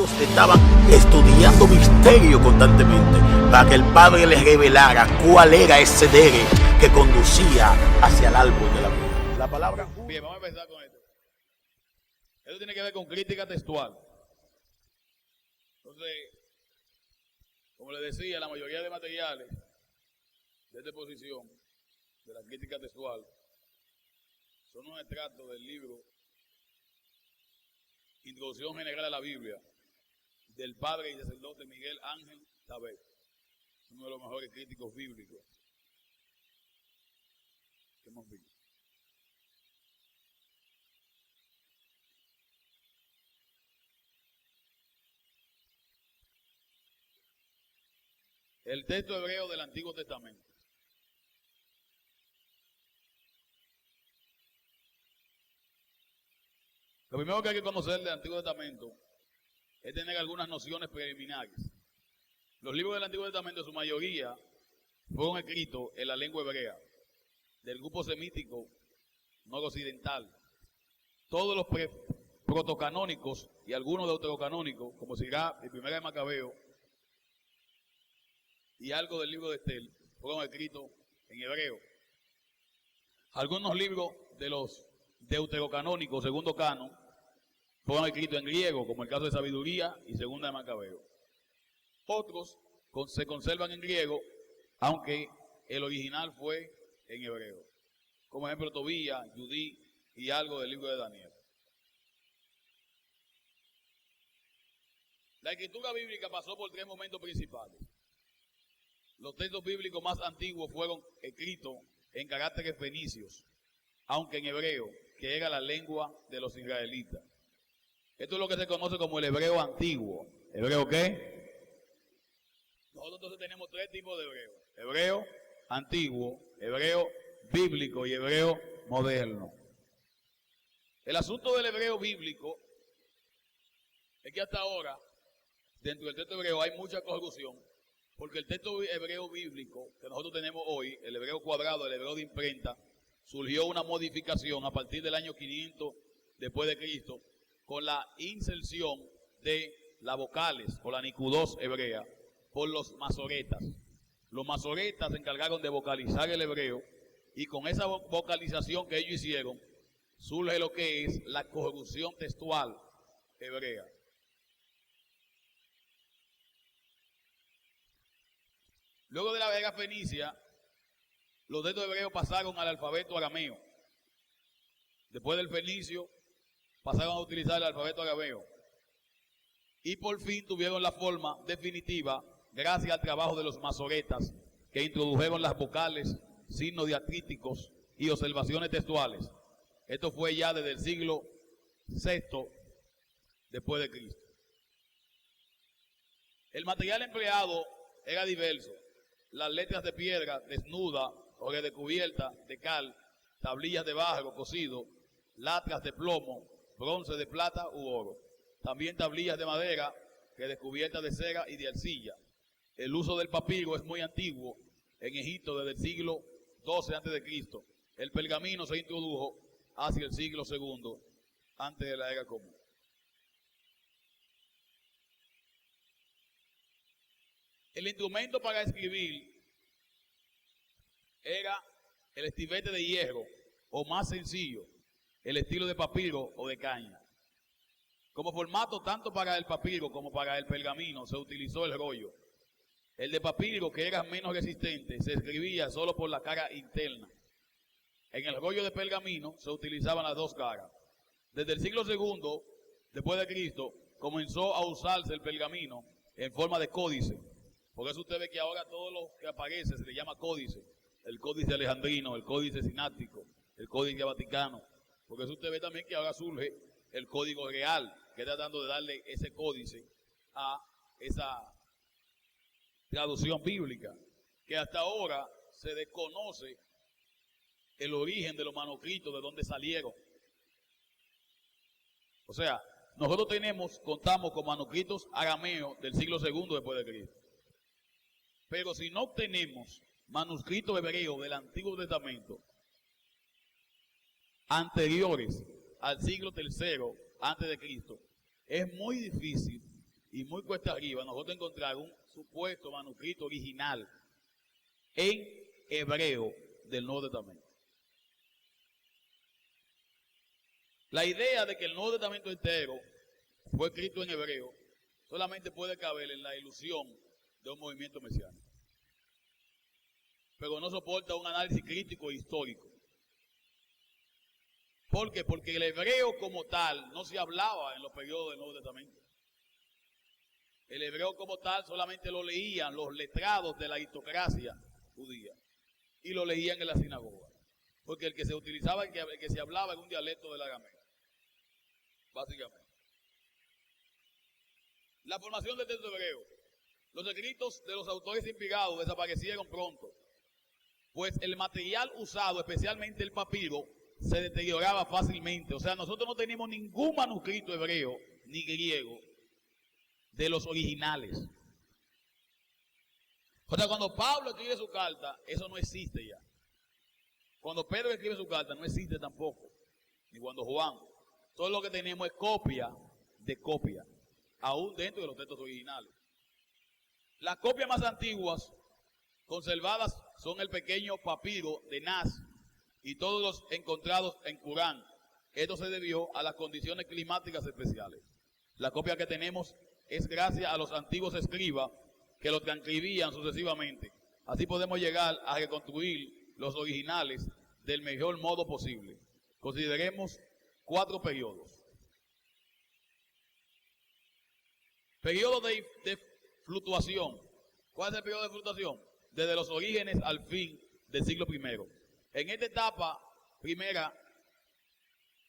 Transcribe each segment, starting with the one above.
ellos estaban estudiando misterio constantemente para que el Padre les revelara cuál era ese dere que conducía hacia el árbol de la vida. La palabra. Bien, vamos a empezar con esto. Esto tiene que ver con crítica textual. Entonces, como les decía, la mayoría de materiales de esta exposición, de la crítica textual, son un extracto del libro Introducción General a la Biblia, del padre y sacerdote Miguel Ángel Tabet, uno de los mejores críticos bíblicos que hemos visto. El texto hebreo del Antiguo Testamento. Lo primero que hay que conocer del Antiguo Testamento es tener algunas nociones preliminares. Los libros del Antiguo Testamento, en su mayoría, fueron escritos en la lengua hebrea, del grupo semítico noroccidental. Todos los protocanónicos y algunos deuterocanónicos, como será el Primera de Macabeo y algo del libro de Estel, fueron escritos en hebreo. Algunos libros de los deuterocanónicos, segundo canon, fueron escritos en griego, como el caso de Sabiduría y Segunda de Macabeo. Otros se conservan en griego, aunque el original fue en hebreo. Como ejemplo, Tobías, Judí y algo del libro de Daniel. La escritura bíblica pasó por tres momentos principales. Los textos bíblicos más antiguos fueron escritos en caracteres fenicios, aunque en hebreo, que era la lengua de los israelitas. Esto es lo que se conoce como el hebreo antiguo. ¿Hebreo qué? Nosotros entonces tenemos tres tipos de hebreo. Hebreo antiguo, hebreo bíblico y hebreo moderno. El asunto del hebreo bíblico es que hasta ahora, dentro del texto hebreo hay mucha confusión, porque el texto hebreo bíblico que nosotros tenemos hoy, el hebreo cuadrado, el hebreo de imprenta, surgió una modificación a partir del año 500 después de Cristo, con la inserción de las vocales, o la Nicudós hebrea, por los masoretas. Los masoretas se encargaron de vocalizar el hebreo, y con esa vocalización que ellos hicieron, surge lo que es la corrupción textual hebrea. Luego de la Vega Fenicia, los textos hebreos pasaron al alfabeto arameo. Después del fenicio, pasaron a utilizar el alfabeto arameo. Y por fin tuvieron la forma definitiva gracias al trabajo de los masoretas, que introdujeron las vocales, signos diacríticos y observaciones textuales. Esto fue ya desde el siglo VI después de Cristo. El material empleado era diverso. Las letras de piedra desnuda o recubierta de cal, tablillas de barro cocido, latras de plomo, bronce, de plata u oro. También tablillas de madera recubiertas de cera y de arcilla. El uso del papiro es muy antiguo en Egipto desde el siglo XII a.C. El pergamino se introdujo hacia el siglo II antes de la era común. El instrumento para escribir era el estilete de hierro, o más sencillo, el estilo de papiro o de caña. Como formato tanto para el papiro como para el pergamino se utilizó el rollo. El de papiro, que era menos resistente, se escribía solo por la cara interna. En el rollo de pergamino se utilizaban las dos caras. Desde el siglo II después de Cristo comenzó a usarse el pergamino en forma de códice. Por eso usted ve que ahora todo lo que aparece se le llama códice. El códice alejandrino, el códice sináptico, el códice vaticano. Por eso usted ve también que ahora surge el código real, que está tratando de darle ese códice a esa traducción bíblica, que hasta ahora se desconoce el origen de los manuscritos, de dónde salieron. O sea, nosotros contamos con manuscritos arameos del siglo II después de Cristo. Pero si no obtenemos manuscritos hebreos del Antiguo Testamento anteriores al siglo III antes de Cristo, es muy difícil y muy cuesta arriba nosotros encontrar un supuesto manuscrito original en hebreo del Nuevo Testamento. La idea de que el Nuevo Testamento entero fue escrito en hebreo solamente puede caber en la ilusión de un movimiento mesiánico, pero no soporta un análisis crítico e histórico. ¿Por qué? Porque el hebreo como tal no se hablaba en los periodos del Nuevo Testamento. El hebreo como tal solamente lo leían los letrados de la aristocracia judía y lo leían en la sinagoga, porque el que se utilizaba, el que se hablaba en un dialecto del arameo, básicamente. La formación del texto hebreo. Los escritos de los autores inspirados desaparecieron pronto, pues el material usado, especialmente el papiro, se deterioraba fácilmente. O sea, nosotros no tenemos ningún manuscrito hebreo ni griego de los originales. O sea, cuando Pablo escribe su carta, eso no existe ya. Cuando Pedro escribe su carta, no existe tampoco. Ni cuando Juan. Todo lo que tenemos es copia de copia, aún dentro de los textos originales. Las copias más antiguas conservadas son el pequeño papiro de Nas y todos los encontrados en Qurán. Esto se debió a las condiciones climáticas especiales. La copia que tenemos es gracias a los antiguos escribas que lo transcribían sucesivamente. Así podemos llegar a reconstruir los originales del mejor modo posible. Consideremos 4 periodos. Periodo de fluctuación. ¿Cuál es el periodo de fluctuación? Desde los orígenes al fin del siglo I. En esta etapa primera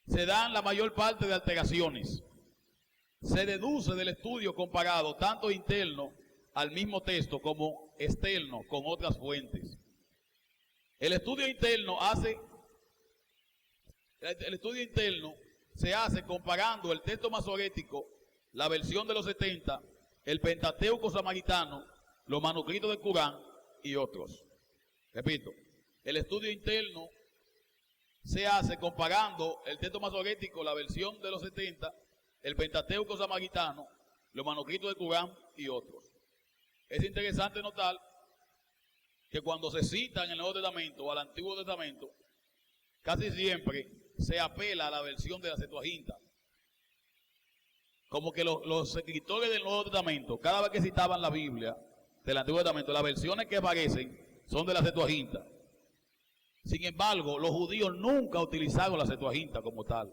se dan la mayor parte de alteraciones. Se deduce del estudio comparado tanto interno al mismo texto como externo con otras fuentes. El estudio interno se hace comparando el texto masorético, la versión de los 70, el Pentateuco samaritano, los manuscritos de Qurán y otros. Repito, el estudio interno se hace comparando el texto masorético, la versión de los 70, el Pentateuco samaritano, los manuscritos de Qurán y otros. Es interesante notar que cuando se cita en el Nuevo Testamento o al Antiguo Testamento, casi siempre se apela a la versión de la Septuaginta. Como que los escritores del Nuevo Testamento, cada vez que citaban la Biblia del Antiguo Testamento, las versiones que aparecen son de la Septuaginta. Sin embargo, los judíos nunca utilizaron la Septuaginta como tal.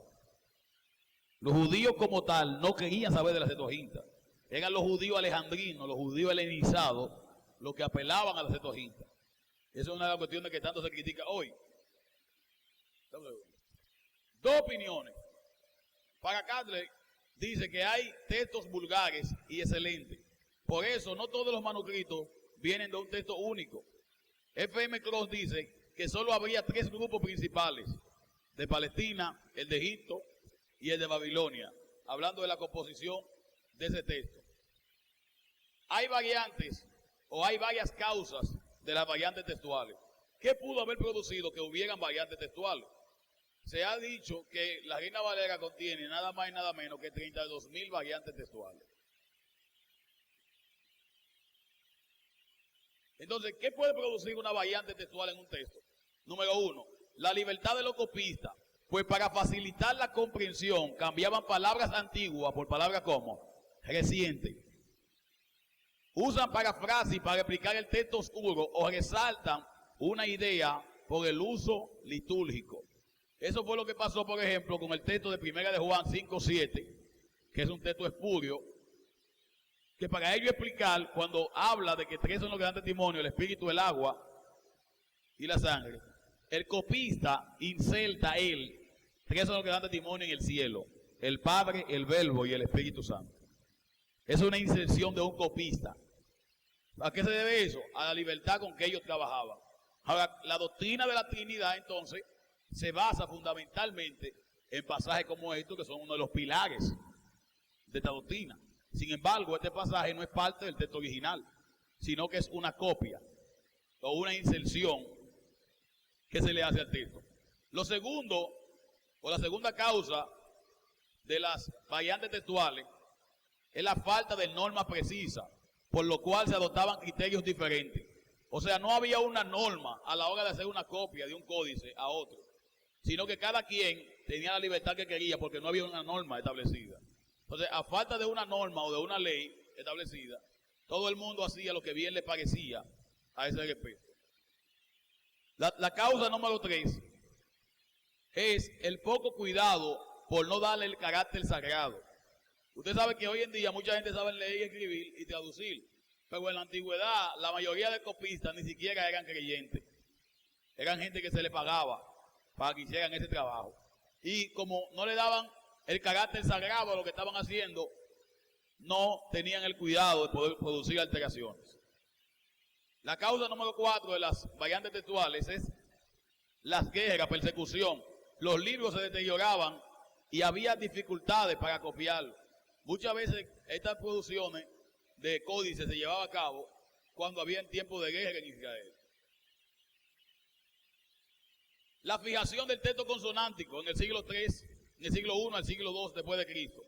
Los judíos como tal no querían saber de la Septuaginta. Eran los judíos alejandrinos, los judíos helenizados, los que apelaban a la Septuaginta. Esa es una de las cuestiones que tanto se critica hoy. 2 opiniones. Para Cadley dice que hay textos vulgares y excelentes. Por eso no todos los manuscritos vienen de un texto único. F.M. Cross dice que solo habría 3 grupos principales: de Palestina, el de Egipto y el de Babilonia, hablando de la composición de ese texto. Hay variantes o hay varias causas de las variantes textuales. ¿Qué pudo haber producido que hubieran variantes textuales? Se ha dicho que la Reina Valera contiene nada más y nada menos que 32.000 variantes textuales. Entonces, ¿qué puede producir una variante textual en un texto? Número 1, la libertad de los copistas. Pues para facilitar la comprensión cambiaban palabras antiguas por palabras como reciente. Usan parafrasis para explicar el texto oscuro o resaltan una idea por el uso litúrgico. Eso fue lo que pasó, por ejemplo, con el texto de 1 de Juan 5:7, que es un texto espurio, que para ello explicar, cuando habla de que 3 son los que dan testimonio, el espíritu, el agua y la sangre, el copista inserta 3 son los que dan testimonio en el cielo: el Padre, el Verbo y el Espíritu Santo. Es una inserción de un copista. ¿A qué se debe eso? A la libertad con que ellos trabajaban. Ahora, la doctrina de la Trinidad, entonces, se basa fundamentalmente en pasajes como estos, que son uno de los pilares de esta doctrina. Sin embargo, este pasaje no es parte del texto original, sino que es una copia o una inserción que se le hace al texto. Lo segundo, o la segunda causa de las variantes textuales, es la falta de norma precisa, por lo cual se adoptaban criterios diferentes. O sea, no había una norma a la hora de hacer una copia de un códice a otro, sino que cada quien tenía la libertad que quería porque no había una norma establecida. Entonces, a falta de una norma o de una ley establecida, todo el mundo hacía lo que bien le parecía a ese respecto. La causa número 3 es el poco cuidado por no darle el carácter sagrado. Usted sabe que hoy en día mucha gente sabe leer y escribir y traducir, pero en la antigüedad la mayoría de copistas ni siquiera eran creyentes. Eran gente que se le pagaba para que hicieran ese trabajo. Y como no le daban el carácter sagrado a lo que estaban haciendo, no tenían el cuidado de poder producir alteraciones. La causa número 4 de las variantes textuales es las guerras, persecución. Los libros se deterioraban y había dificultades para copiarlos. Muchas veces estas producciones de códices se llevaban a cabo cuando había tiempo de guerra en Israel. La fijación del texto consonántico en el siglo III, en el siglo I al siglo II después de Cristo.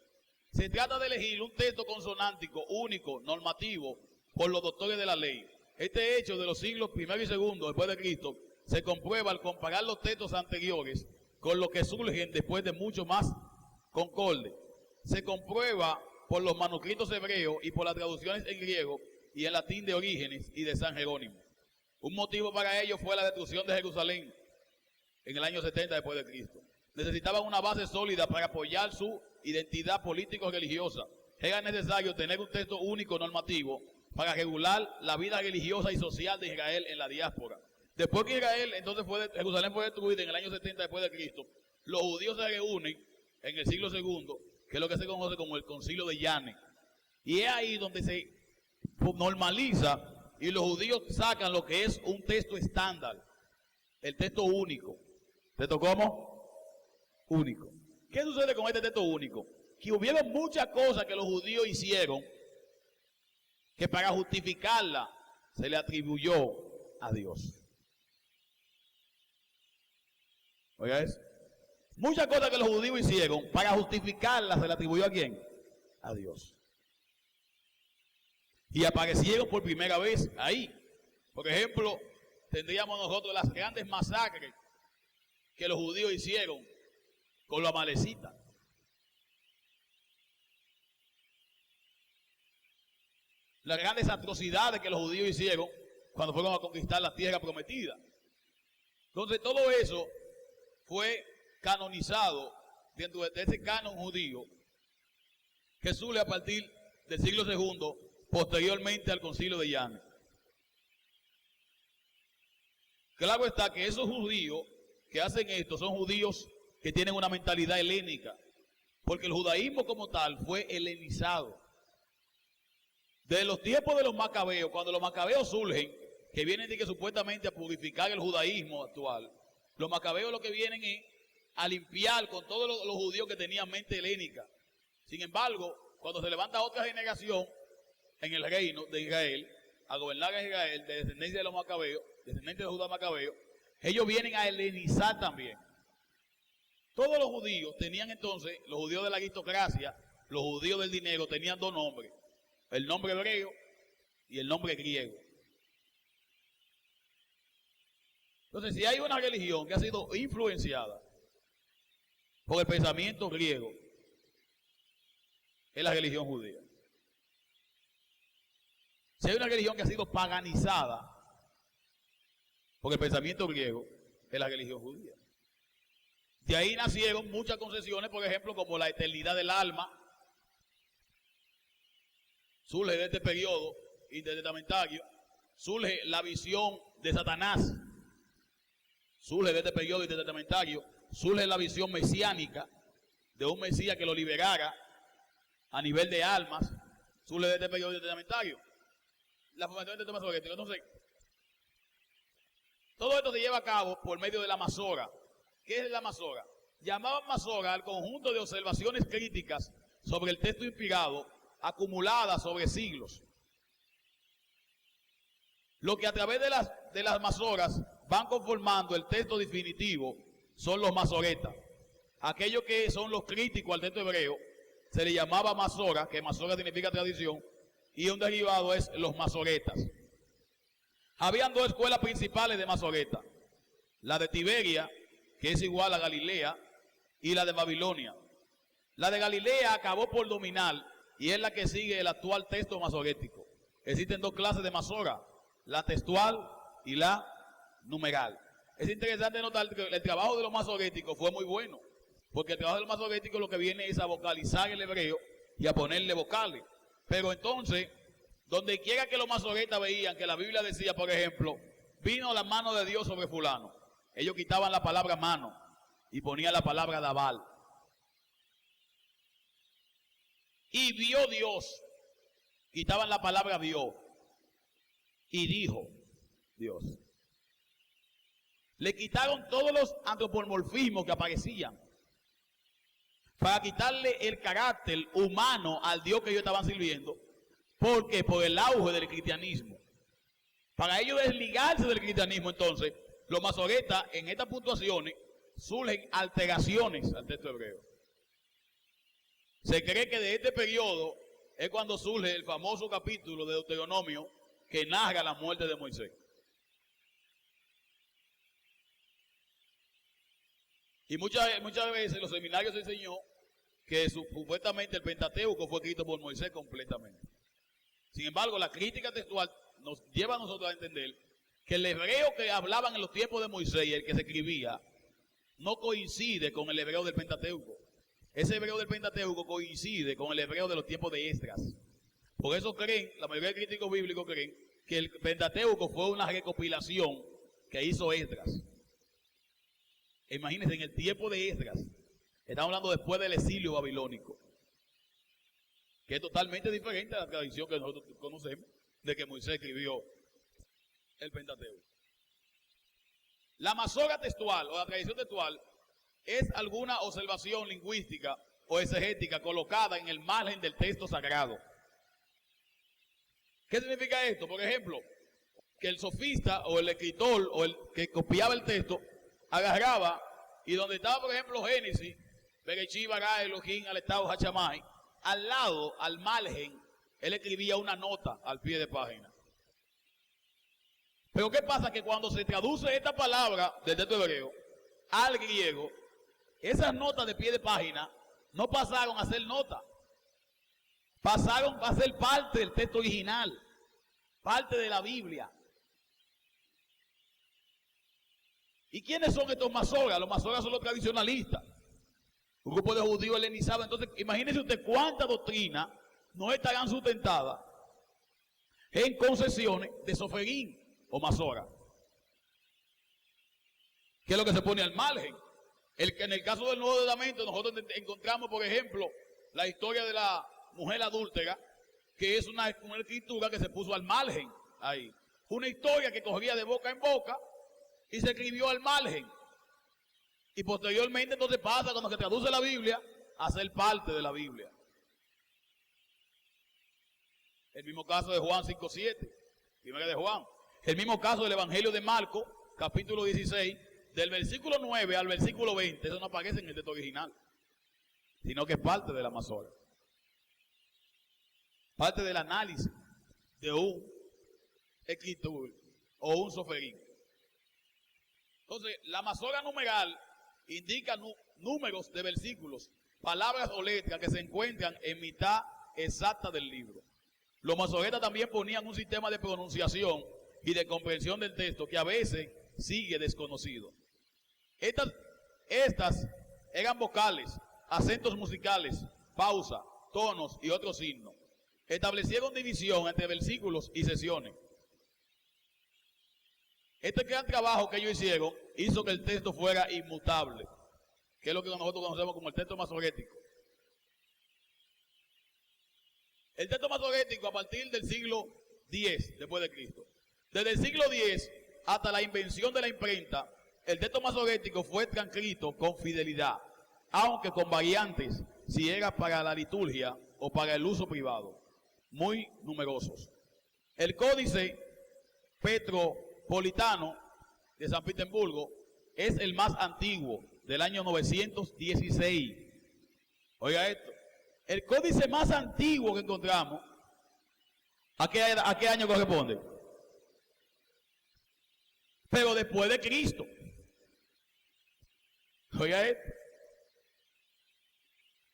Se trata de elegir un texto consonántico único, normativo, por los doctores de la ley. Este hecho de los siglos I y II después de Cristo se comprueba al comparar los textos anteriores con los que surgen después de mucho más concorde. Se comprueba por los manuscritos hebreos y por las traducciones en griego y en latín de Orígenes y de San Jerónimo. Un motivo para ello fue la destrucción de Jerusalén en el año 70 después de Cristo. Necesitaban una base sólida para apoyar su identidad político-religiosa. Era necesario tener un texto único normativo para regular la vida religiosa y social de Israel en la diáspora. Después que Israel, entonces Jerusalén fue destruida en el año 70 después de Cristo, los judíos se reúnen en el siglo II, que es lo que se conoce como el Concilio de Yane. Y es ahí donde se normaliza y los judíos sacan lo que es un texto estándar, el texto único. ¿Texto cómo? Único. ¿Qué sucede con este texto único? Que hubieron muchas cosas que los judíos hicieron que para justificarla se le atribuyó a Dios. Oiga eso. Muchas cosas que los judíos hicieron para justificarla se le atribuyó ¿a quién? A Dios. Y aparecieron por primera vez ahí. Por ejemplo, tendríamos nosotros las grandes masacres que los judíos hicieron con los amalecitas. Las grandes atrocidades que los judíos hicieron cuando fueron a conquistar la tierra prometida. Entonces todo eso fue canonizado dentro de ese canon judío que surge a partir del siglo II, posteriormente al Concilio de Yane. Claro está que esos judíos que hacen esto son judíos que tienen una mentalidad helénica, porque el judaísmo como tal fue helenizado. Desde los tiempos de los macabeos, cuando los macabeos surgen, que vienen de que supuestamente a purificar el judaísmo actual, los macabeos lo que vienen es a limpiar con todos los judíos que tenían mente helénica. Sin embargo, cuando se levanta otra generación en el reino de Israel, a gobernar a Israel, de descendencia de los macabeos, descendencia de Judá macabeo, ellos vienen a helenizar también. Todos los judíos tenían entonces, los judíos de la aristocracia, los judíos del dinero, tenían dos nombres, el nombre hebreo y el nombre griego. Entonces, si hay una religión que ha sido influenciada por el pensamiento griego, es la religión judía. Si hay una religión que ha sido paganizada por el pensamiento griego, es la religión judía. De ahí nacieron muchas concesiones, por ejemplo, como la eternidad del alma. Surge de este periodo intertestamentario, surge la visión de Satanás, surge de este periodo intertestamentario, surge la visión mesiánica de un Mesías que lo liberara a nivel de almas, surge de este periodo intertestamentario. La formación del tema soviético. Entonces, todo esto se lleva a cabo por medio de la Masora. ¿Qué es la Masora? Llamaban Masora al conjunto de observaciones críticas sobre el texto inspirado, acumuladas sobre siglos. Lo que a través de las Masoras van conformando el texto definitivo son los masoretas. Aquellos que son los críticos al texto hebreo, se le llamaba Masora, que Masora significa tradición, y un derivado es los masoretas. Habían dos escuelas principales de masoreta, la de Tiberia, que es igual a Galilea, y la de Babilonia. La de Galilea acabó por dominar y es la que sigue el actual texto masorético. Existen dos clases de masora, la textual y la numeral. Es interesante notar que el trabajo de los masoréticos fue muy bueno, porque el trabajo de los masoréticos lo que viene es a vocalizar el hebreo y a ponerle vocales. Pero entonces, donde quiera que los masoretas veían que la Biblia decía, por ejemplo, vino la mano de Dios sobre fulano, ellos quitaban la palabra mano y ponían la palabra Dabal. Y vio Dios, quitaban la palabra vio y dijo Dios. Le quitaron todos los antropomorfismos que aparecían para quitarle el carácter humano al Dios que ellos estaban sirviendo, porque por el auge del cristianismo. Para ellos desligarse del cristianismo, entonces, los masoretas en estas puntuaciones surgen alteraciones al texto hebreo. Se cree que de este periodo es cuando surge el famoso capítulo de Deuteronomio que narra la muerte de Moisés. Y muchas veces en los seminarios se enseñó que supuestamente el Pentateuco fue escrito por Moisés completamente. Sin embargo, la crítica textual nos lleva a nosotros a entender que el hebreo que hablaban en los tiempos de Moisés y el que se escribía no coincide con el hebreo del Pentateuco. Ese hebreo del Pentateuco coincide con el hebreo de los tiempos de Esdras. Por eso creen, la mayoría de críticos bíblicos creen que el Pentateuco fue una recopilación que hizo Esdras. Imagínense, en el tiempo de Esdras, estamos hablando después del exilio babilónico, que es totalmente diferente a la tradición que nosotros conocemos de que Moisés escribió el Pentateuco. La masora textual o la tradición textual es alguna observación lingüística o exegética colocada en el margen del texto sagrado. ¿Qué significa esto? Por ejemplo, que el sofista o el escritor o el que copiaba el texto agarraba y donde estaba, por ejemplo, Génesis, Bereshí, Bará, Elohim, Aletao, Hachamay, al lado, al margen, él escribía una nota al pie de página. Pero ¿qué pasa? Que cuando se traduce esta palabra del texto hebreo al griego, esas notas de pie de página no pasaron a ser notas, pasaron a ser parte del texto original, parte de la Biblia. ¿Y quiénes son estos masoras? Los masoras son los tradicionalistas, un grupo de judíos helenizados. Entonces, imagínense usted cuántas doctrinas no estarán sustentadas en concesiones de soferín o masora, que es lo que se pone al margen. En el caso del Nuevo Testamento nosotros encontramos, por ejemplo, la historia de la mujer adúltera, que es una escritura que se puso al margen ahí. Una historia que corría de boca en boca y se escribió al margen. Y posteriormente entonces pasa, cuando se traduce la Biblia, a ser parte de la Biblia. El mismo caso de Juan 5:7, primera de Juan. El mismo caso del Evangelio de Marcos, capítulo 16, del versículo 9 al versículo 20, eso no aparece en el texto original, sino que es parte de la masora. Parte del análisis de un escritor o un soferín. Entonces, la masora numeral indica números de versículos, palabras o letras que se encuentran en mitad exacta del libro. Los masoretas también ponían un sistema de pronunciación y de comprensión del texto que a veces sigue desconocido. Estas eran vocales, acentos musicales, pausa, tonos y otros signos. Establecieron división entre versículos y secciones. Este gran trabajo que ellos hicieron hizo que el texto fuera inmutable, que es lo que nosotros conocemos como el texto masorético. El texto masorético a partir del siglo X después de Cristo. Desde el siglo X hasta la invención de la imprenta, el texto masorético fue transcrito con fidelidad, aunque con variantes, si era para la liturgia o para el uso privado, muy numerosos. El códice Petropolitano de San Petersburgo es el más antiguo, del año 916. Oiga esto, El códice más antiguo que encontramos, ¿a qué año corresponde? Pero después de Cristo. Oiga esto.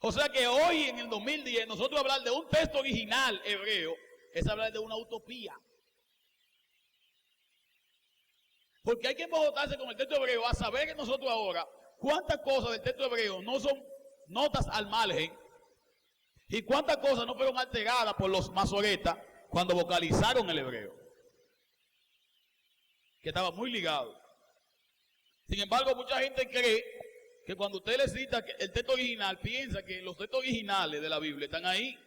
O sea que hoy en el 2010 nosotros hablar de un texto original hebreo es hablar de una utopía. Porque hay que embojotarse con el texto hebreo a saber que nosotros ahora cuántas cosas del texto hebreo no son notas al margen y cuántas cosas no fueron alteradas por los masoretas cuando vocalizaron el hebreo, que estaba muy ligado. Sin embargo, mucha gente cree que cuando usted le cita el texto original, piensa que los textos originales de la Biblia están ahí.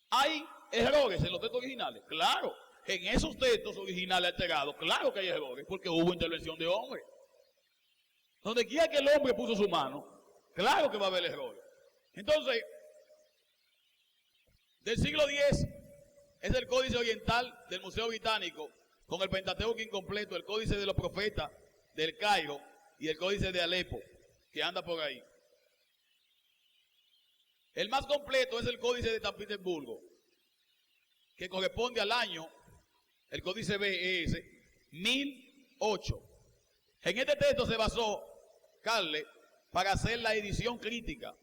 ¿Hay errores en los textos originales? Claro. En esos textos originales alterados, claro que hay errores, porque hubo intervención de hombres. Donde quiera que el hombre puso su mano, claro que va a haber errores. Entonces, del siglo X es el Códice Oriental del Museo Británico, con el Pentateuco incompleto, el Códice de los Profetas del Cairo y el Códice de Alepo, que anda por ahí. El más completo es el Códice de San Petersburgo, que corresponde al año, el Códice B es 1008. En este texto se basó Carle para hacer la edición crítica,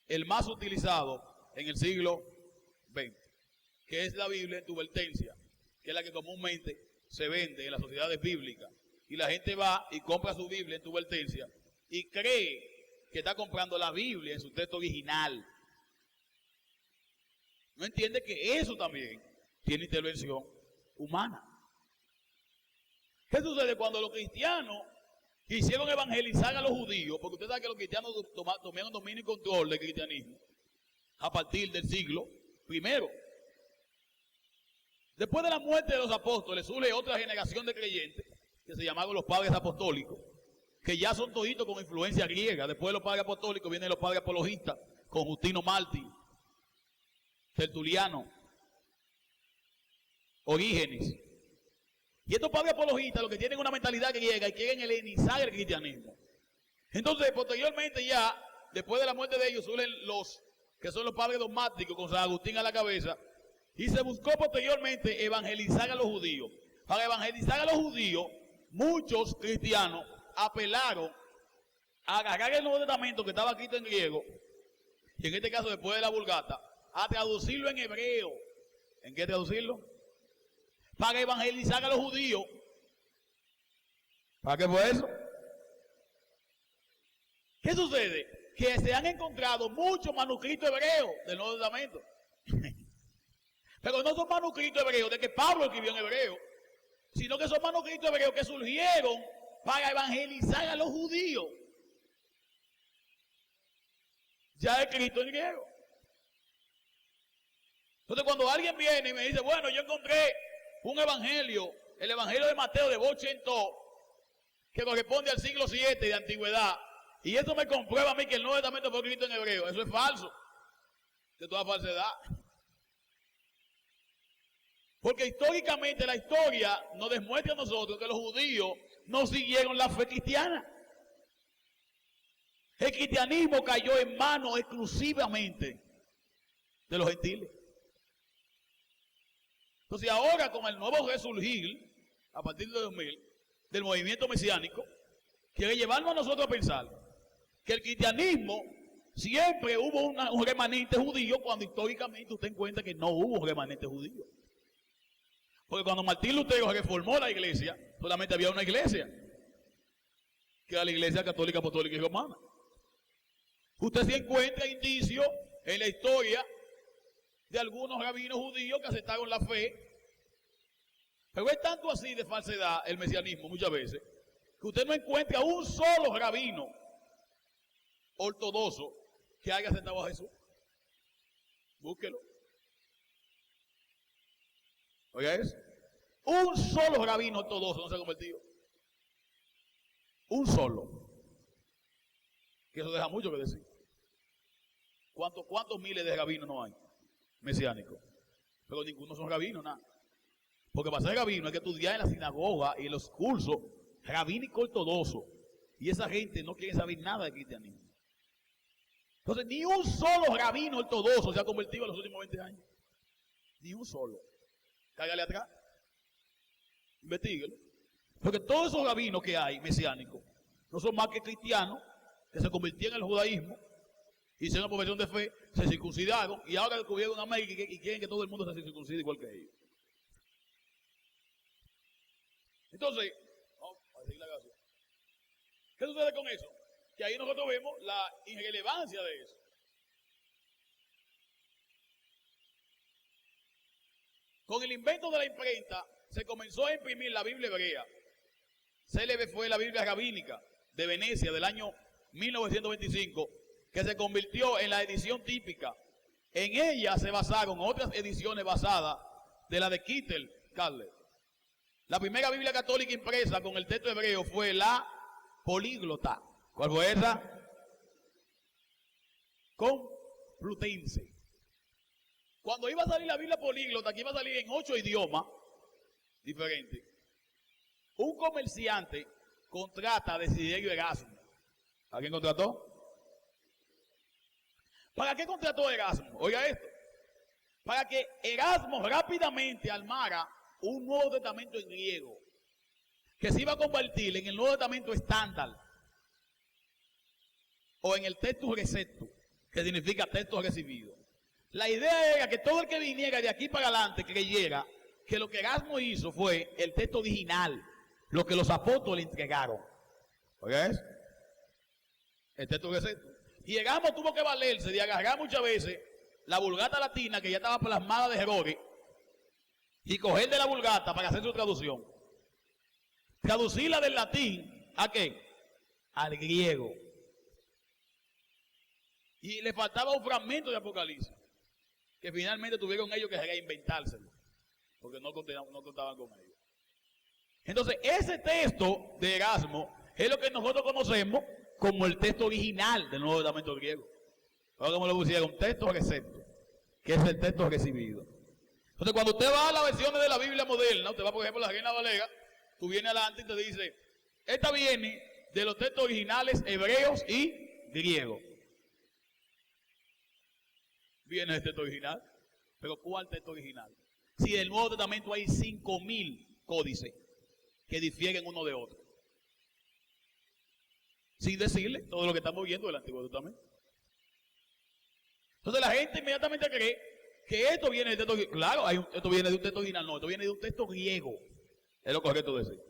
el más utilizado en el siglo XX, que es la Biblia en tubertencia, que es la que comúnmente se vende en las sociedades bíblicas. Y la gente va y compra su Biblia en tubertencia y cree que está comprando la Biblia en su texto original. No entiende que eso también tiene intervención humana. ¿Qué sucede cuando los cristianos quisieron evangelizar a los judíos? Porque usted sabe que los cristianos tomaron dominio y control del cristianismo a partir del siglo I. Después de la muerte de los apóstoles surge otra generación de creyentes que se llamaron los padres apostólicos, que ya son toditos con influencia griega. Después de los padres apostólicos vienen los padres apologistas con Justino Mártir, Tertuliano, Orígenes. Y estos padres apologistas lo que tienen una mentalidad griega y quieren helenizar el cristianismo. Entonces, posteriormente ya, después de la muerte de ellos, surgen los que son los padres dogmáticos con San Agustín a la cabeza, y se buscó posteriormente evangelizar a los judíos. Para evangelizar a los judíos, muchos cristianos apelaron a agarrar el Nuevo Testamento que estaba escrito en griego, y en este caso después de la Vulgata, a traducirlo en hebreo. ¿En qué traducirlo? Para evangelizar a los judíos. ¿Para qué fue eso? ¿Qué sucede? Que se han encontrado muchos manuscritos hebreos del Nuevo Testamento. Pero no son manuscritos hebreos de que Pablo escribió en hebreo, sino que son manuscritos hebreos que surgieron para evangelizar a los judíos, ya escrito en griego. Entonces cuando alguien viene y me dice, bueno, yo encontré un evangelio, el evangelio de Mateo de Bochentó, que corresponde al siglo VII de antigüedad, y eso me comprueba a mí que el Nuevo Testamento fue escrito en hebreo, eso es falso, de toda falsedad. Porque históricamente la historia nos demuestra a nosotros que los judíos no siguieron la fe cristiana. El cristianismo cayó en manos exclusivamente de los gentiles. Entonces ahora con el nuevo resurgir, a partir de 2000, del movimiento mesiánico, quiere llevarnos a nosotros a pensar que el cristianismo siempre hubo un remanente judío, cuando históricamente usted encuentra que no hubo un remanente judío. Porque cuando Martín Lutero reformó la iglesia, solamente había una iglesia, que era la iglesia católica, apostólica y romana. Usted se encuentra indicios en la historia de algunos rabinos judíos que aceptaron la fe, pero es tanto así de falsedad el mesianismo muchas veces, que usted no encuentra un solo rabino ortodoxo que haya aceptado a Jesús. Búsquelo. Oiga eso. Un solo rabino ortodoxo no se ha convertido. Un solo. Que eso deja mucho que decir. ¿Cuántos miles de rabinos no hay? Mesiánicos. Pero ninguno son rabinos, nada. Porque para ser rabino hay que estudiar en la sinagoga y en los cursos rabínicos ortodoxos. Y esa gente no quiere saber nada de cristianismo. Entonces, ni un solo rabino ortodoxo se ha convertido en los últimos 20 años. Ni un solo. Cágale atrás. Investíguelo. Porque todos esos rabinos que hay, mesiánicos, no son más que cristianos que se convirtieron en el judaísmo, hicieron profesión de fe, se circuncidaron y ahora descubrieron a América y quieren que todo el mundo se circuncide igual que ellos. Entonces, vamos a seguir la gracia. ¿Qué sucede con eso? Que ahí nosotros vemos la irrelevancia de eso. Con el invento de la imprenta se comenzó a imprimir la Biblia hebrea. Célebre fue la Biblia rabínica de Venecia del año 1925, que se convirtió en la edición típica. En ella se basaron otras ediciones basadas de la de Kittel Carle. La primera Biblia católica impresa con el texto hebreo fue la Políglota. ¿Cuál fue esa? Complutense. Cuando iba a salir la Biblia Políglota, que iba a salir en 8 idiomas diferentes, un comerciante contrata a Desiderio Erasmo. ¿A quién contrató? ¿Para qué contrató a Erasmo? Oiga esto. Para que Erasmo rápidamente armara un Nuevo Testamento en griego, que se iba a convertir en el Nuevo Testamento estándar, o en el textus receptus, que significa texto recibido. La idea era que todo el que viniera de aquí para adelante creyera que lo que Erasmo hizo fue el texto original, lo que los apóstoles entregaron. ¿Oiga eso? El texto receptus. Y Erasmo tuvo que valerse de agarrar muchas veces la Vulgata latina, que ya estaba plasmada de Herodes, y coger de la Vulgata para hacer su traducción. Traducirla del latín, ¿a qué? Al griego. Y le faltaba un fragmento de Apocalipsis, que finalmente tuvieron ellos que reinventárselo, porque no contaban con ellos. Entonces, ese texto de Erasmo es lo que nosotros conocemos como el texto original del Nuevo Testamento griego. Ahora como lo pusieron, texto recepto, que es el texto recibido. Entonces, cuando usted va a las versiones de la Biblia moderna, usted va, por ejemplo, a la Reina Valera, tú vienes adelante y te dice, esta viene de los textos originales hebreos y griegos. Viene el texto original, pero ¿cuál texto original? Si en el Nuevo Testamento hay 5.000 códices que difieren uno de otro. Sin decirle todo lo que estamos viendo del Antiguo Testamento. Entonces la gente inmediatamente cree que esto viene del texto griego. Claro, esto viene de un texto original, no, esto viene de un texto griego. Es lo correcto decir.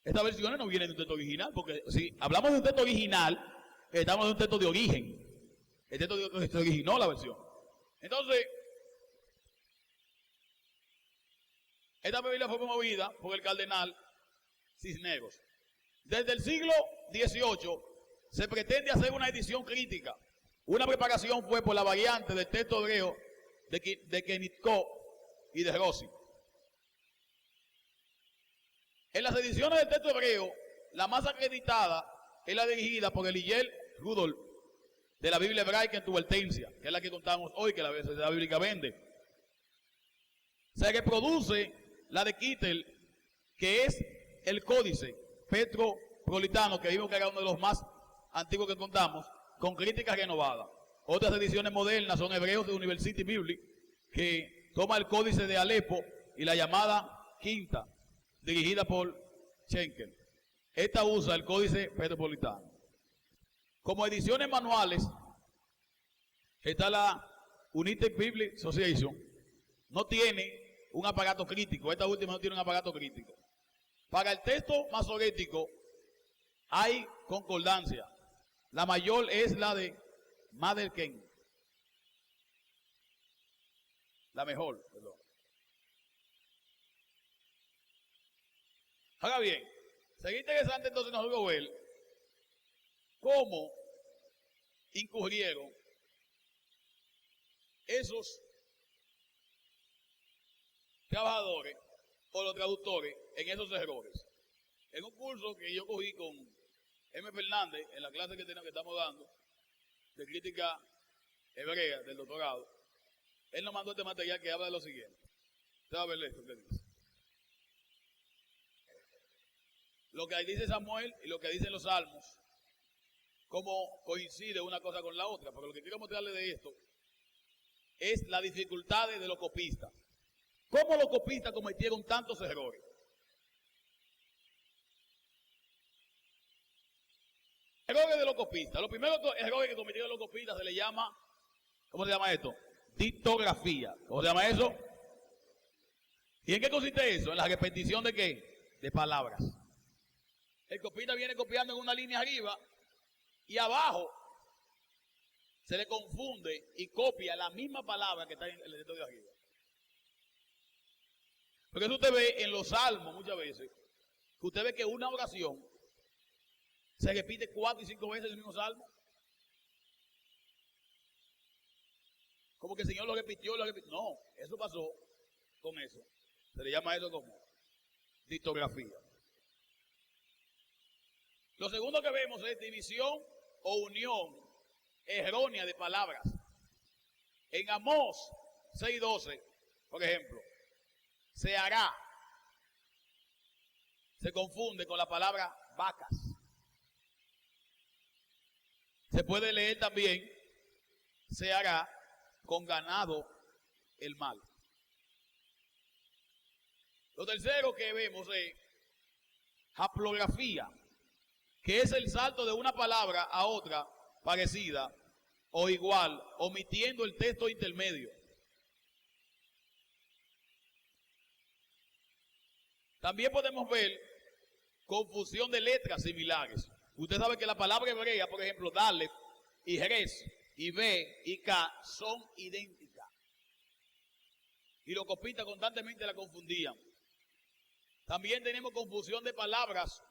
Estas versiones no vienen de un texto original, porque si hablamos de un texto original, estamos de un texto de origen. El texto se originó la versión. Entonces, esta Biblia fue promovida por el cardenal Cisneros. Desde el siglo XVIII se pretende hacer una edición crítica. Una preparación fue por la variante del texto hebreo de Kenitko y de Rossi. En las ediciones del texto hebreo, la más acreditada es la dirigida por Eliel Rudolph, de la Biblia hebraica en Tubertencia, que es la que contamos hoy, que la Biblia vende. Se reproduce la de Kittel, que es el códice petropolitano, que vimos que era uno de los más antiguos que contamos, con críticas renovadas. Otras ediciones modernas son Hebreos de University Biblic, que toma el códice de Alepo y la llamada Quinta, dirigida por Schenkel. Esta usa el códice petropolitano. Como ediciones manuales, está la United Biblical Association, no tiene un aparato crítico, esta última no tiene un aparato crítico. Para el texto masorético hay concordancia. La mayor es la de Madelken. La mejor, perdón. Ahora bien, sería interesante entonces nosotros ver cómo incurrieron esos trabajadores o los traductores en esos errores. En un curso que yo cogí con M. Fernández, en la clase que estamos dando, de crítica hebrea del doctorado, él nos mandó este material que habla de lo siguiente. Usted va a ver esto que dice. Lo que dice Samuel y lo que dicen los salmos cómo coincide una cosa con la otra, porque lo que quiero mostrarle de esto es las dificultades de los copistas. ¿Cómo los copistas cometieron tantos errores? Errores de los copistas. Los primeros errores que cometieron los copistas se le llama, ¿cómo se llama esto? Dictografía. ¿Cómo se llama eso? ¿Y en qué consiste eso? En la repetición de ¿qué? De palabras. El copista viene copiando en una línea arriba y abajo se le confunde y copia la misma palabra que está en el texto de arriba. Porque eso usted ve en los salmos muchas veces, que usted ve que una oración se repite 4 y 5 veces el mismo salmo. Como que el Señor lo repitió, lo repitió. No, eso pasó con eso. Se le llama eso como dictografía. Lo segundo que vemos es división o unión errónea de palabras. En Amós 6:12, por ejemplo, se hará, se confunde con la palabra vacas. Se puede leer también, se hará con ganado el mal. Lo tercero que vemos es haplografía, que es el salto de una palabra a otra parecida o igual, omitiendo el texto intermedio. También podemos ver confusión de letras similares. Usted sabe que la palabra hebrea, por ejemplo, Daleth y Jerez y B y K son idénticas. Y los copistas constantemente la confundían. También tenemos confusión de palabras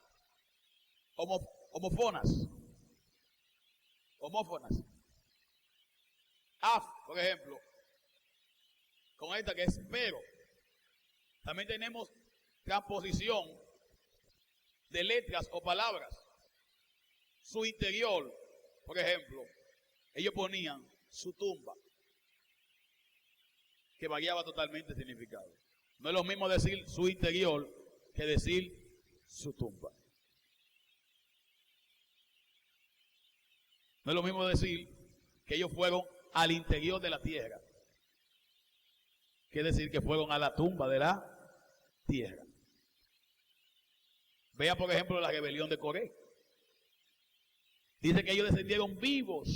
homófonas. Af, por ejemplo, con esta que es pero. También tenemos transposición de letras o palabras. Su interior, por ejemplo, ellos ponían su tumba, que variaba totalmente el significado. No es lo mismo decir su interior que decir su tumba. No es lo mismo decir que ellos fueron al interior de la tierra que decir que fueron a la tumba de la tierra. Vea, por ejemplo, la rebelión de Coré. Dice que ellos descendieron vivos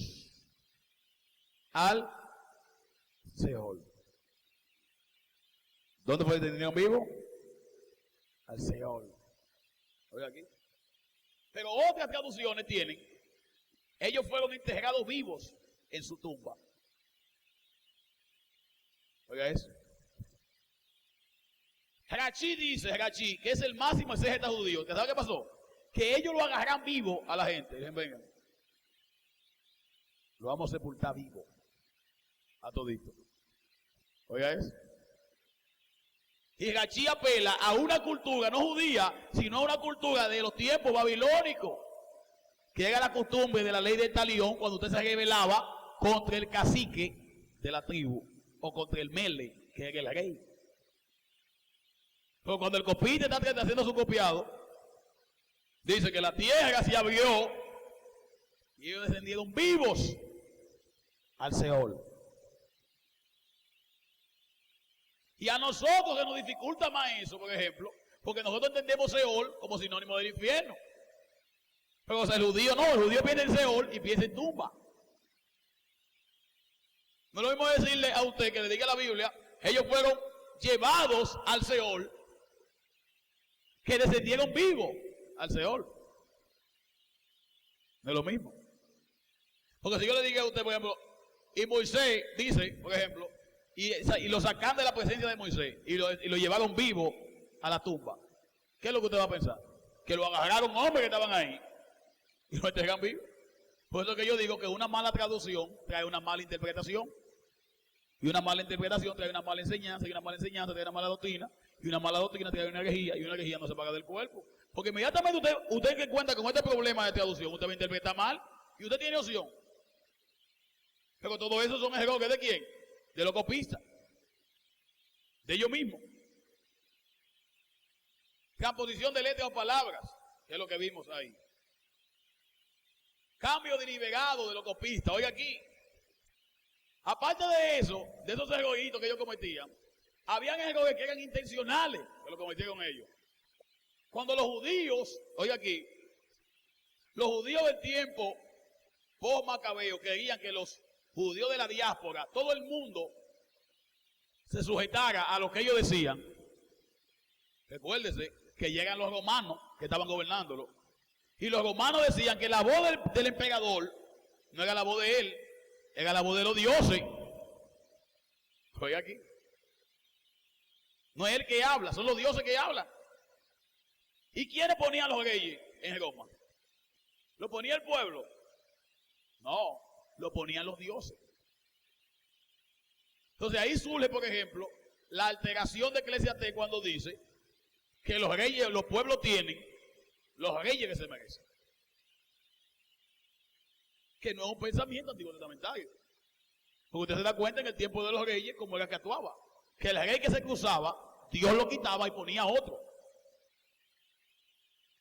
al Seol. ¿Dónde fue que descendieron vivos? Al Seol. Oiga aquí. Pero otras traducciones tienen, ellos fueron enterrados vivos en su tumba. Oiga eso. Rachi dice, que es el máximo exégeta judío. ¿Usted sabe qué pasó? Que ellos lo agarran vivo a la gente. Dicen, vengan, lo vamos a sepultar vivo a todito. Oiga eso. Y Rachi apela a una cultura no judía, sino a una cultura de los tiempos babilónicos, que era la costumbre de la ley del talión cuando usted se rebelaba contra el cacique de la tribu o contra el mele, que era el rey. Pero cuando el copista está haciendo su copiado, dice que la tierra se abrió y ellos descendieron vivos al Seol. Y a nosotros se nos dificulta más eso, por ejemplo, porque nosotros entendemos Seol como sinónimo del infierno. Pero o sea, el judío no, el judío piensa en Seol y piensa en tumba. No es lo mismo decirle a usted que le diga la Biblia, ellos fueron llevados al Seol, que descendieron vivos al Seol. No es lo mismo. Porque si yo le digo a usted, por ejemplo, y Moisés dice, por ejemplo, y lo sacan de la presencia de Moisés y lo llevaron vivo a la tumba, ¿qué es lo que usted va a pensar? Que lo agarraron hombres que estaban ahí y lo entregan vivo. Por eso que yo digo que una mala traducción trae una mala interpretación. Y una mala interpretación trae una mala enseñanza, y una mala enseñanza trae una mala doctrina, y una mala doctrina trae una herejía, y una herejía no se paga del cuerpo. Porque inmediatamente usted que cuenta con este problema de traducción, usted va a interpretar mal, y usted tiene opción. Pero todo eso son errores ¿de quién? De los copistas. De ellos mismos. Transposición de letras o palabras, que es lo que vimos ahí. Cambio deliberado de los copistas. Oiga aquí. Aparte de eso, de esos errores que ellos cometían, habían errores que eran intencionales, que lo cometieron ellos. Cuando los judíos, oiga aquí, los judíos del tiempo post-macabeo querían que los judíos de la diáspora, todo el mundo, se sujetara a lo que ellos decían. Recuérdese que llegan los romanos que estaban gobernándolo. Y los romanos decían que la voz del emperador no era la voz de él, era la voz de los dioses. Oiga aquí. No es él que habla, son los dioses que hablan. ¿Y quiénes ponían los reyes en Roma? ¿Lo ponía el pueblo? No, lo ponían los dioses. Entonces ahí surge, por ejemplo, la alteración de Eclesiastés cuando dice que los reyes, los pueblos tienen los reyes que se merecen. Que no es un pensamiento antiguo testamentario. Porque usted se da cuenta en el tiempo de los reyes cómo era que actuaba. Que el rey que se cruzaba, Dios lo quitaba y ponía otro.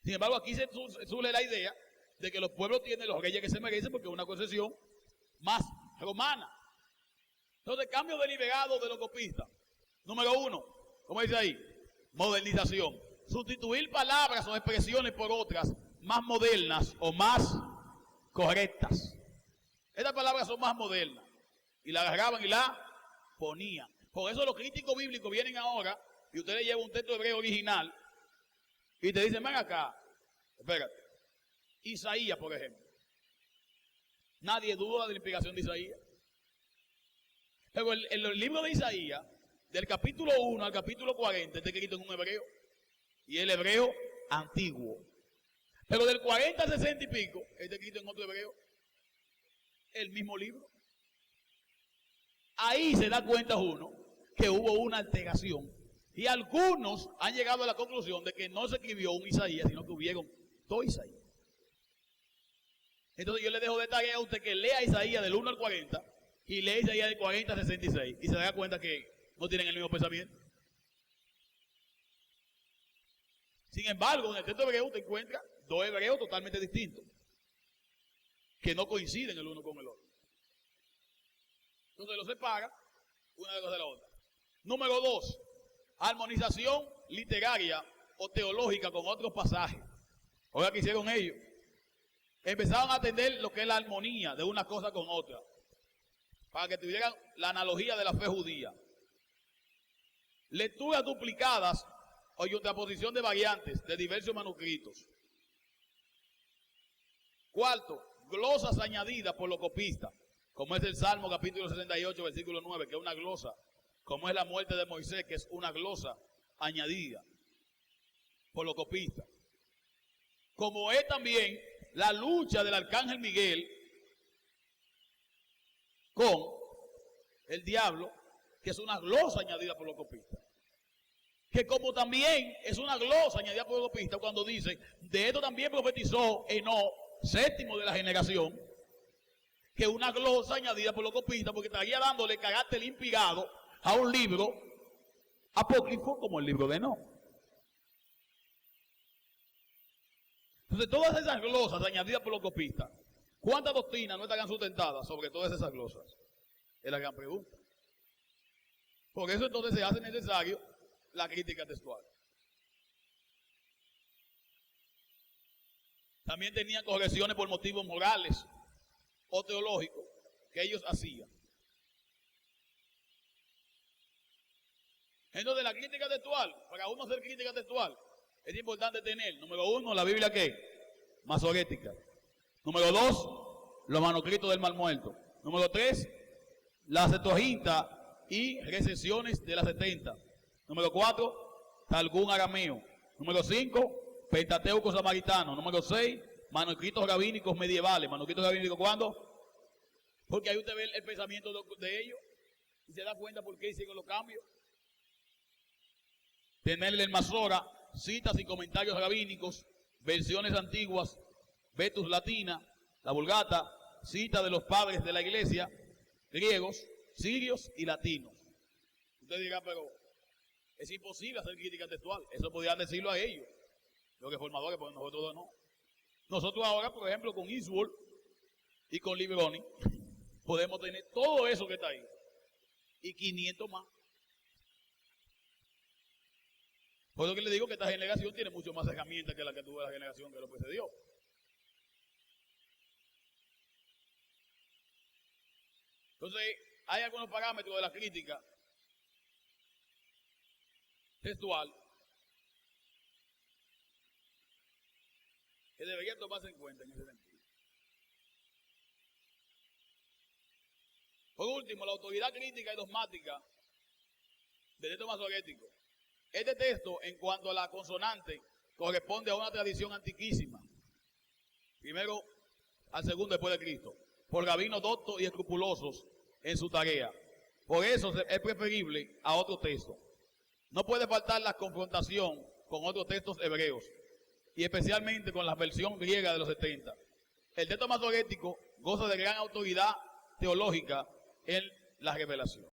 Sin embargo, aquí se surge la idea de que los pueblos tienen los reyes que se merecen porque es una concesión más romana. Entonces, cambio deliberado de los copistas. Número 1, ¿cómo dice ahí? Modernización. Sustituir palabras o expresiones por otras más modernas o más correctas. Estas palabras son más modernas. Y la agarraban y la ponían. Por eso los críticos bíblicos vienen ahora y usted le lleva un texto hebreo original y te dicen, ven acá, espérate. Isaías, por ejemplo. Nadie duda de la inspiración de Isaías. Pero el libro de Isaías, del capítulo 1 al capítulo 40, está escrito en un hebreo. Y el hebreo antiguo. Pero del 40 al 60 y pico, está escrito en otro hebreo. El mismo libro. Ahí se da cuenta uno que hubo una alteración. Y algunos han llegado a la conclusión de que no se escribió un Isaías, sino que hubieron dos Isaías. Entonces yo le dejo de tarea a usted que lea Isaías del 1 al 40 y lea Isaías del 40 al 66 y se da cuenta que no tienen el mismo pensamiento. Sin embargo, en el texto hebreo usted encuentra dos hebreos totalmente distintos que no coinciden el uno con el otro. Entonces lo separa una de la otra. Número 2, armonización literaria o teológica con otros pasajes. Oiga, ¿qué hicieron ellos? Empezaron a atender lo que es la armonía de una cosa con otra, para que tuvieran la analogía de la fe judía. Lecturas duplicadas o contraposición de variantes de diversos manuscritos. Cuarto, glosas añadidas por los copistas, como es el Salmo capítulo 68, versículo 9, que es una glosa, como es la muerte de Moisés, que es una glosa añadida por los copistas. Como es también la lucha del arcángel Miguel con el diablo, que es una glosa añadida por los copistas. Que como también es una glosa añadida por los copistas cuando dice, de esto también profetizó Enoc, séptimo de la generación, que es una glosa añadida por los copistas porque estaría dándole carácter inspirado a un libro apócrifo como el libro de Enoc. Entonces todas esas glosas añadidas por los copistas, ¿cuántas doctrinas no estarán sustentadas sobre todas esas glosas? Es la gran pregunta. Por eso entonces se hace necesario la crítica textual. También tenían correcciones por motivos morales o teológicos que ellos hacían. Entonces la crítica textual, para uno hacer crítica textual, es importante tener, número 1, la Biblia ¿qué? Masorética. Número 2, los manuscritos del Mar Muerto. Número 3, la Septuaginta y recesiones de la 70. Número 4, Targum arameo. Número 5, Pentateuco samaritano. Número 6, manuscritos rabínicos medievales. ¿Manuscritos rabínicos cuándo? Porque ahí usted ve el pensamiento de ellos y se da cuenta por qué hicieron los cambios. Tenerle el Masora, citas y comentarios rabínicos, versiones antiguas, Vetus Latina, la Vulgata, cita de los padres de la iglesia, griegos, sirios y latinos. Usted dirá, pero es imposible hacer crítica textual. Eso podían decirlo a ellos, los que formadores, porque nosotros no. Nosotros ahora, por ejemplo, con Eastwood, y con Libroni podemos tener todo eso que está ahí y 500 más. Por eso que le digo que esta generación tiene mucho más herramientas que la que tuvo la generación que lo precedió. Entonces, hay algunos parámetros de la crítica textual que deberían tomarse en cuenta en ese sentido. Por último, la autoridad crítica y dogmática del texto masorético. Este texto, en cuanto a la consonante, corresponde a una tradición antiquísima. Primero al segundo después de Cristo, por rabinos doctos y escrupulosos en su tarea. Por eso es preferible a otro texto. No puede faltar la confrontación con otros textos hebreos, y especialmente con la versión griega de los 70. El texto masorético goza de gran autoridad teológica en la revelación.